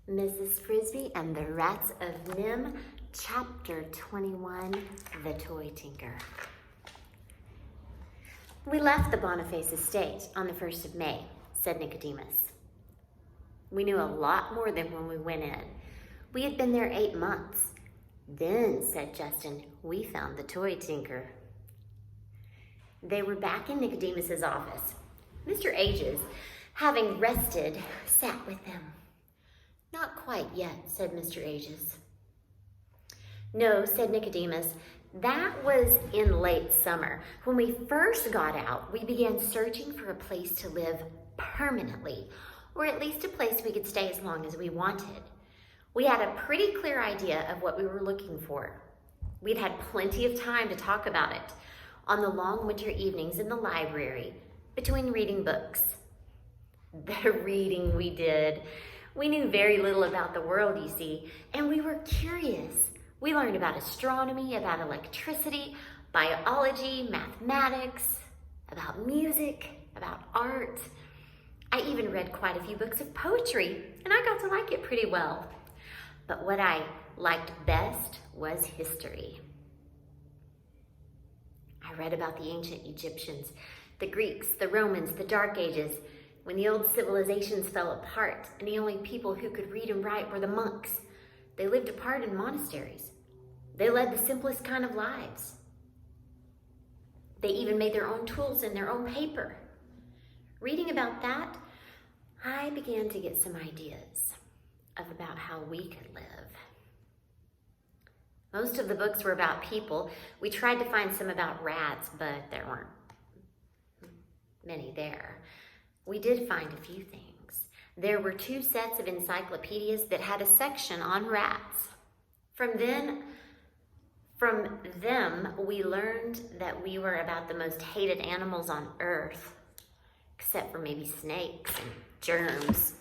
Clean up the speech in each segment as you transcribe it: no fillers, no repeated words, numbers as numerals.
Mrs. Frisby and the Rats of Nim, Chapter 21, The Toy Tinker. We left the Boniface estate on the 1st of May, said Nicodemus. We knew a lot more than when we went in. We had been there 8 months. Then, said Justin, we found the toy tinker. They were back in Nicodemus's office. Mr. Ages, having rested, sat with them. Not quite yet, said Mr. Ages. No, said Nicodemus, that was in late summer. When we first got out, we began searching for a place to live permanently, or at least a place we could stay as long as we wanted. We had a pretty clear idea of what we were looking for. We'd had plenty of time to talk about it on the long winter evenings in the library, between reading books. The reading we did. We knew very little about the world, you see, and we were curious. We learned about astronomy, about electricity, biology, mathematics, about music, about art. I even read quite a few books of poetry, and I got to like it pretty well. But what I liked best was history. I read about the ancient Egyptians, the Greeks, the Romans, the Dark Ages, when the old civilizations fell apart and the only people who could read and write were the monks. They lived apart in monasteries. They led the simplest kind of lives. They even made their own tools and their own paper. Reading about that, I began to get some ideas about how we could live. Most of the books were about people. We tried to find some about rats, but there weren't many there. We did find a few things. There were 2 sets of encyclopedias that had a section on rats. From them, we learned that we were about the most hated animals on earth, except for maybe snakes and germs.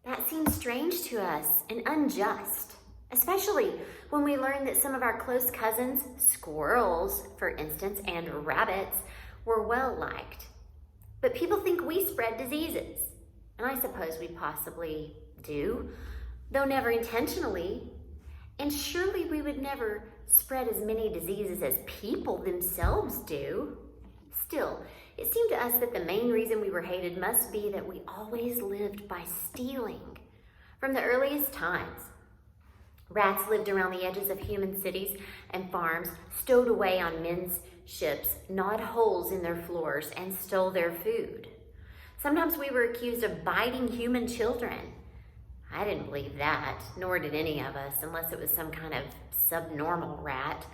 That seemed strange to us and unjust, especially when we learned that some of our close cousins, squirrels, for instance, and rabbits, were well liked. But people think we spread diseases, and I suppose we possibly do, though never intentionally. And surely we would never spread as many diseases as people themselves do. Still, it seemed to us that the main reason we were hated must be that we always lived by stealing. From the earliest times, rats lived around the edges of human cities and farms, stowed away on men's ships, gnawed holes in their floors, and stole their food. Sometimes we were accused of biting human children. I didn't believe that, nor did any of us, unless it was some kind of subnormal rat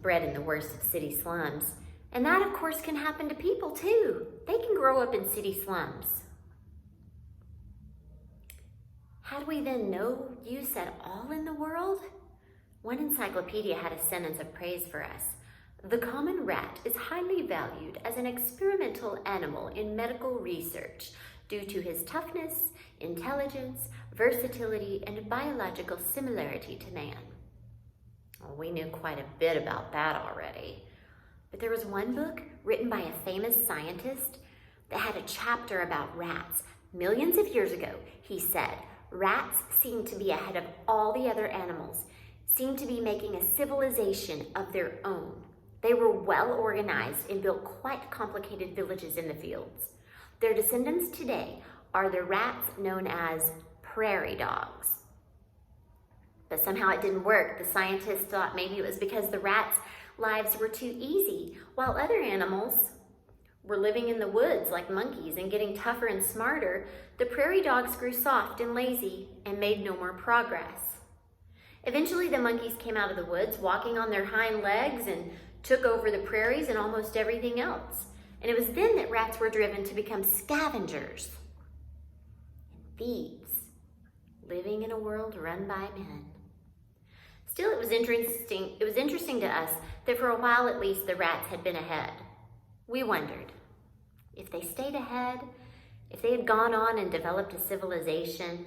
bred in the worst of city slums. And that, of course, can happen to people too. They can grow up in city slums. How do we then know use at all in the world? One encyclopedia had a sentence of praise for us. The common rat is highly valued as an experimental animal in medical research due to his toughness, intelligence, versatility, and biological similarity to man. Well, we knew quite a bit about that already. But there was one book written by a famous scientist that had a chapter about rats. Millions of years ago, he said, rats seemed to be ahead of all the other animals, seemed to be making a civilization of their own. They were well organized and built quite complicated villages in the fields. Their descendants today are the rats known as prairie dogs. But somehow it didn't work. The scientists thought maybe it was because the rats' lives were too easy, while other animals were living in the woods like monkeys and getting tougher and smarter. The prairie dogs grew soft and lazy and made no more progress. Eventually, the monkeys came out of the woods, walking on their hind legs, and took over the prairies and almost everything else. And it was then that rats were driven to become scavengers and thieves, living in a world run by men. Still, it was interesting to us that for a while at least the rats had been ahead. We wondered, if they stayed ahead, if they had gone on and developed a civilization,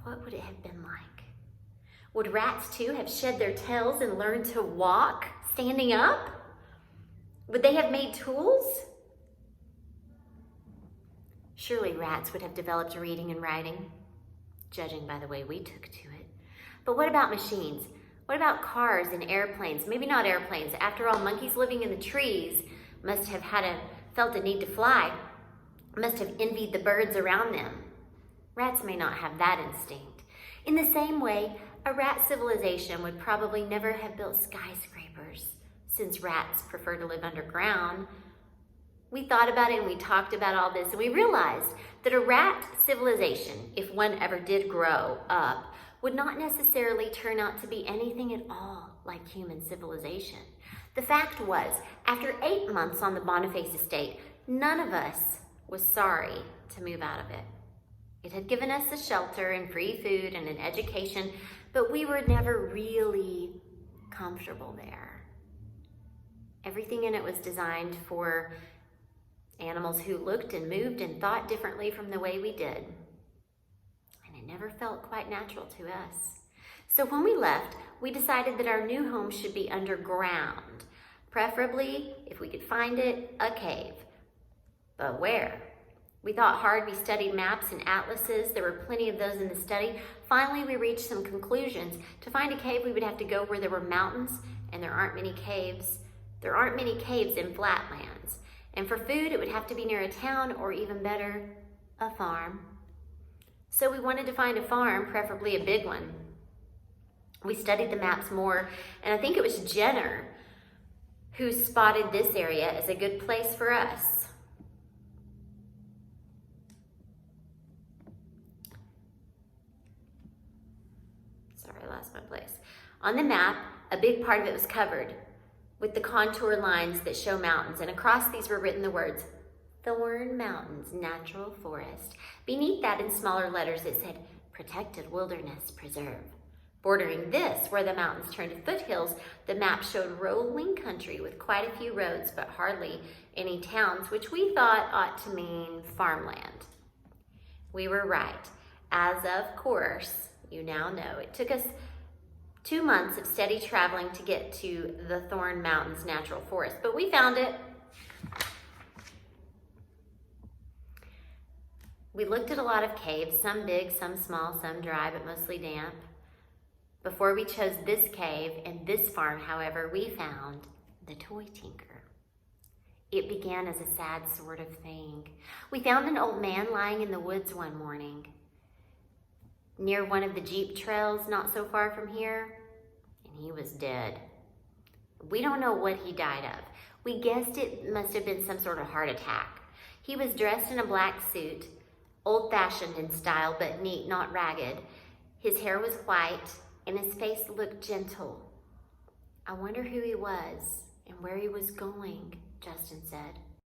what would it have been like? Would rats too have shed their tails and learned to walk standing up? Would they have made tools? Surely rats would have developed reading and writing, judging by the way we took to it. But what about machines? What about cars and airplanes? Maybe not airplanes. After all, monkeys living in the trees must have felt a need to fly, must have envied the birds around them. Rats may not have that instinct. In the same way, a rat civilization would probably never have built skyscrapers, since rats prefer to live underground. We thought about it and we talked about all this, and we realized that a rat civilization, if one ever did grow up, would not necessarily turn out to be anything at all like human civilization. The fact was, after 8 months on the Boniface estate, none of us was sorry to move out of it. It had given us a shelter and free food and an education, but we were never really comfortable there. Everything in it was designed for animals who looked and moved and thought differently from the way we did. And it never felt quite natural to us. So when we left, we decided that our new home should be underground. Preferably, if we could find it, a cave. But where? We thought hard, we studied maps and atlases. There were plenty of those in the study. Finally, we reached some conclusions. To find a cave, we would have to go where there were mountains, and there aren't many caves. There aren't many caves in flatlands. And for food, it would have to be near a town, or even better, a farm. So we wanted to find a farm, preferably a big one. We studied the maps more, and I think it was Jenner who spotted this area as a good place for us. Sorry, I lost my place. On the map, a big part of it was covered with the contour lines that show mountains, and across these were written the words, Thorn Mountains Natural Forest. Beneath that, in smaller letters, it said, Protected Wilderness Preserve. Bordering this, where the mountains turned to foothills, the map showed rolling country with quite a few roads, but hardly any towns, which we thought ought to mean farmland. We were right. As of course, you now know. It took us 2 months of steady traveling to get to the Thorn Mountains Natural Forest, but we found it. We looked at a lot of caves, some big, some small, some dry, but mostly damp. Before we chose this cave and this farm, however, we found the Toy Tinker. It began as a sad sort of thing. We found an old man lying in the woods one morning, near one of the jeep trails not so far from here, and he was dead. We don't know what he died of. We guessed it must have been some sort of heart attack. He was dressed in a black suit, old-fashioned in style, but neat, not ragged. His hair was white, and his face looked gentle. I wonder who he was and where he was going, Justin said.